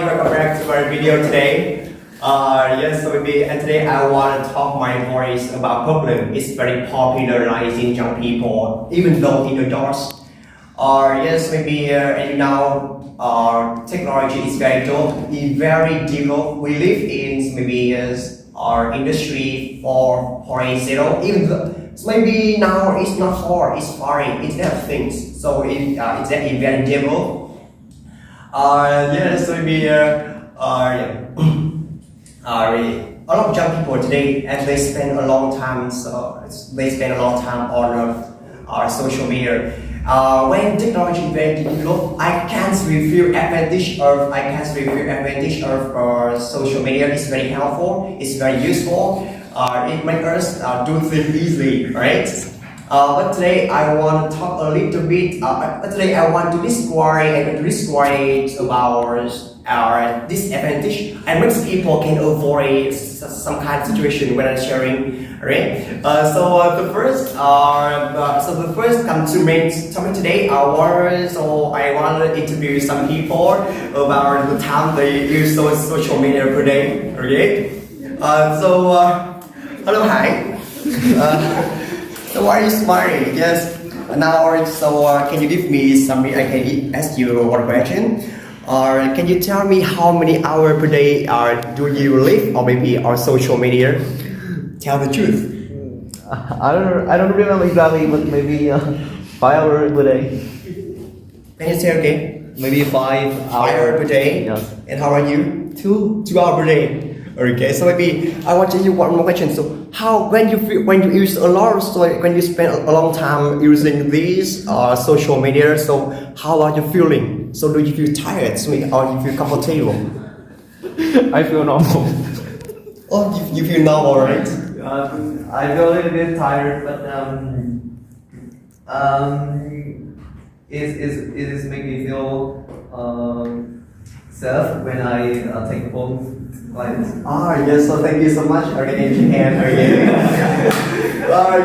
welcome back to our video today. And today I want to talk my voice about problem. It's very popularizing young people, even though in adults. As you know, technology is very developed. We live in our industry 4.0. Even though maybe now it's not hard, it's foreign, it's not things. So it's very developed. A lot of young people today, and they spend a long time. On social media. When technology is very developed, I can't review advantage of social media. It's very helpful. It's very useful. It makes us do things easily, right? But today I want to talk a little bit. Today I want to describe about disadvantage and which people can avoid some kind of situation when I'm sharing. Right? The first come to me today. I want to interview some people about the time they use social media per day. Okay? Hello, hi. So why are you smiling? Yes. Now, can you give me some? I can ask you one question. Or can you tell me how many hours per day do you live, or maybe on social media? Tell the truth. I don't remember exactly, but maybe 5 hours per day. Can you say again? Maybe 5 5 hours per day. Yes. And how about you? 2 2 hours per day. Okay, so maybe I want to ask you one more question. So when you use a lot, when you spend a long time using these social media, so how are you feeling? So do you feel tired, or you feel comfortable? I feel normal. Oh, you feel normal, right? I feel a little bit tired, but it make me feel safe when I take the phone like this. Yes, so thank you so much. Okay, and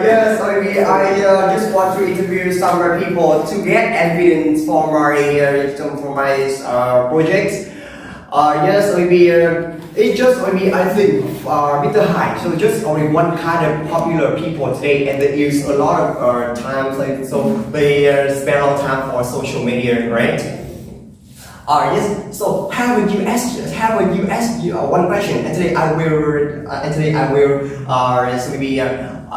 yes, I just want to interview some people to get evidence for my projects. It's just I think Mr. High. So just only one kind of popular people today, and they use a lot of time. So they spend a lot of time for social media, right? Yes. So how would you ask one question? And today I will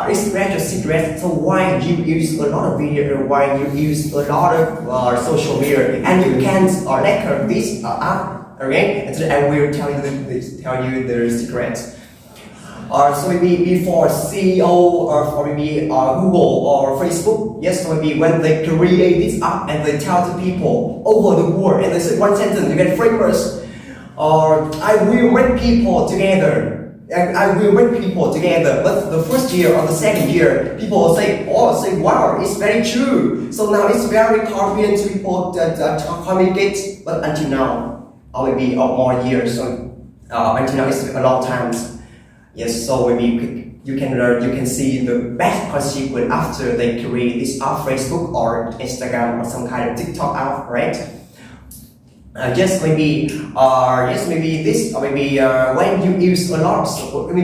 express your secret. So why you use a lot of video? Why you use a lot of social media? And you can record this app. Okay, and today I will tell you the secret. So maybe before CEO or maybe Google or Facebook, yes, so maybe when they create this app and they tell the people over the world and they say one sentence, you get famous, or I will make people together. But the first year or the second year, people will say, wow, it's very true. So now it's very convenient to people that communicate. But until now, or maybe more years, so until now it's a long time. Yes, so maybe you can see the best consequence after they create this app, Facebook or Instagram or some kind of TikTok app, right? When you use a lot, when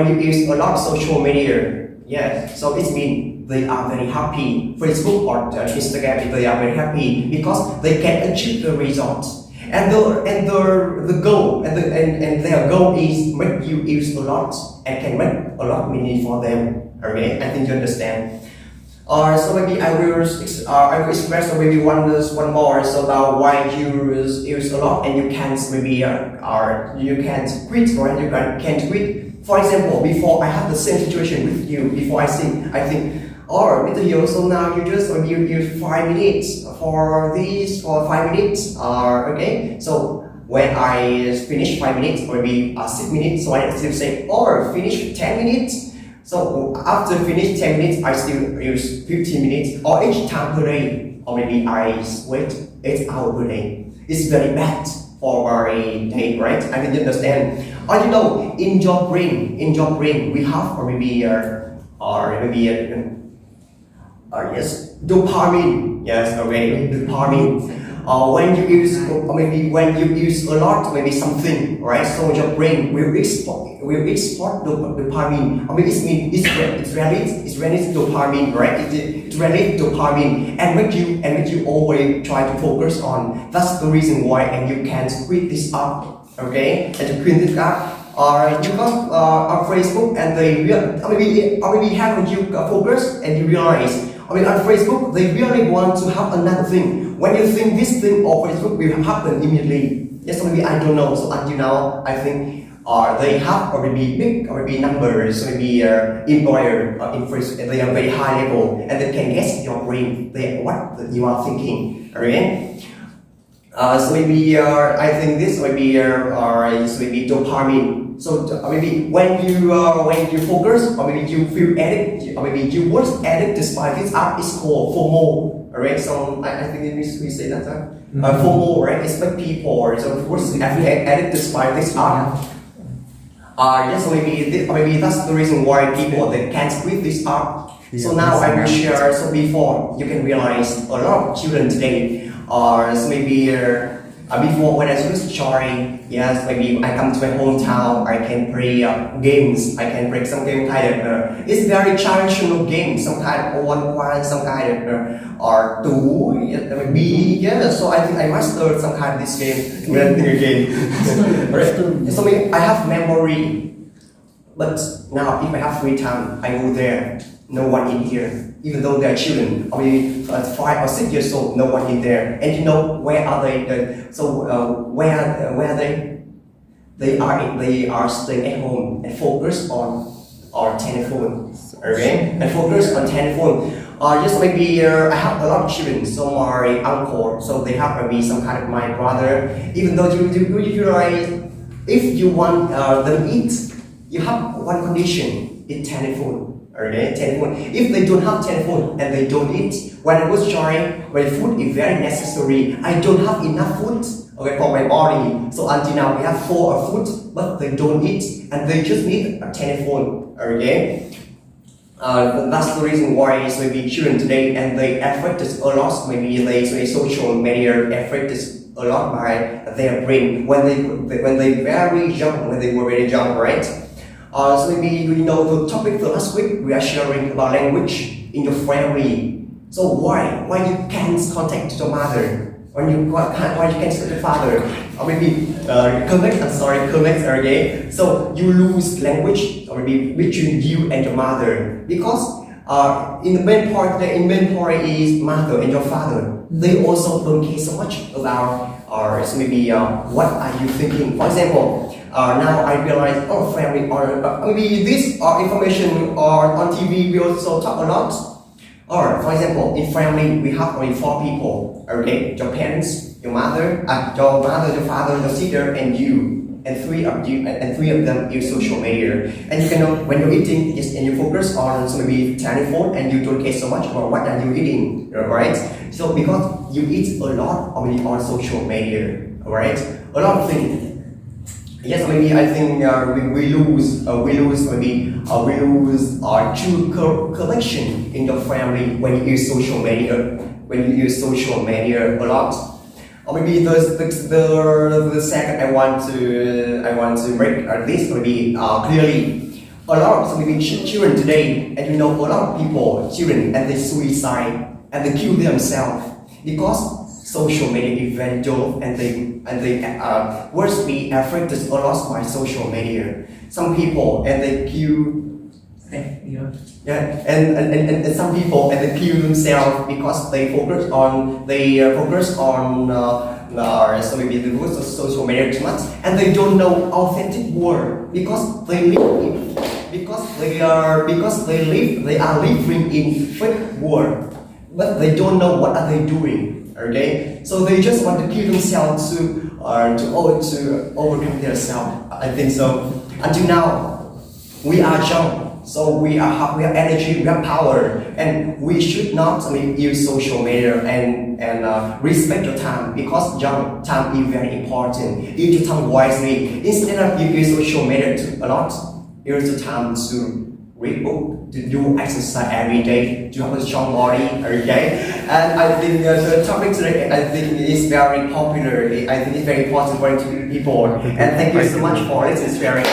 you use a lot of social media, yeah, so it means they are very happy. Facebook or Instagram, they are very happy because they can achieve the results. And the goal and their goal is make you use a lot and can make a lot of money for them. Okay, I think you understand. So maybe I will express maybe one more so about why you use a lot and you can't you can't quit or you can't quit. For example, before I have the same situation with you. Before I think. Mr. Hill, so now you just use 5 minutes for 5 minutes. Okay, so when I finish 5 minutes, or maybe 6 minutes, so I still say, finish 10 minutes. So after finish 10 minutes, I still use 15 minutes, or each time per day, or maybe I wait 8 hours per day. It's very bad for my day, right? I can understand. Or in your brain, we have dopamine. Yes, okay, dopamine. when you use, or maybe when you use a lot, maybe something, right? So your brain will export dopamine. I mean, it's release dopamine, right? It release dopamine and make you always try to focus on. That's the reason why, and you can quit this up, okay? And to quit this up. Or you got on Facebook and they maybe have you focus and you realize, I mean, on Facebook they really want to have another thing. When you think this thing on Facebook will happen immediately. Yes, maybe I don't know. So until now, I think they have already big already numbers, maybe employer in Facebook, and they are very high level, and they can guess your brain, what you are thinking. Okay. So maybe I think this maybe maybe dopamine. So maybe when you focus, or maybe you feel addict, or maybe you was addicted by this app, is called FOMO. Alright, so I think we say that FOMO, right? It's like people, so was addicted by this app. Yes, maybe that's the reason why people they can't quit this app. So now I will share. So before you can realize a lot of children today. So maybe before when I was child, yes, maybe I come to my hometown, I can play games, I can play some game kind of, it's very traditional game, some kind of one, some kind of, or two, maybe, yeah, so I think I mastered some kind of this game, right? So I have memory, but now if I have free time, I go there, no one in here. Even though they are children, or maybe 5 or 6 years old, no one in there. And you know where are they? Where are they? They are staying at home and focus on our telephone. Okay, and focus on telephone. Just maybe I have a lot of children. So my uncle, so they have maybe some kind of my brother. Even though you realize, if you want them eat, you have one condition: eat telephone. Okay, telephone. If they don't have telephone and they don't eat, when I was trying, when food is very necessary, I don't have enough food, okay, for my body. So until now we have 4 food, but they don't eat and they just need a telephone. Okay, that's the reason why it's maybe children today and they affected a lot. Maybe they social media affected a lot by their brain when they very young, when they were very young, right? So maybe you know the topic for last week we are sharing about language in your family. So why you can't contact your mother, why you can't contact your father, or maybe correct. Okay. So you lose language, or maybe between you and your mother, because in the main part is mother and your father. They also don't care so much about so maybe what are you thinking. For example. Now I realize, family, or maybe this information on TV we also talk a lot. Or for example, in family we have only 4 people. Okay, your parents, your mother, your father, your sister, and you, and 3 of you, and 3 of them use social media. And you can know when you're eating, just and you focus on maybe telephone, and you don't care so much about what are you eating, right? So because you eat a lot on social media, right? A lot of things. Yes, maybe I think we lose our true connection in your family when you use social media. When you use social media a lot, or maybe the second I want to make this maybe clearly. A lot of maybe children today, and you know a lot of people, children, and they suicide and they kill themselves because social media is very dull, and they worst be affected a lot by social media. Some people and they kill. And some people and they kill themselves because they focus on so maybe the use of social media too much, and they don't know authentic word because they are living in fake world, but they don't know what are they doing. Okay, so they just want to kill themselves to overcome themselves. I think so. Until now, we are young, so we have energy, we have power, and we should not use social media and respect your time, because young time is very important. Use your time wisely. Instead of you use social media a lot, use the time to read book, to do exercise every day, to have a strong body, okay? And I think the topic today, I think is very popular. I think it's very important for people. And thank you so much for listening. It's very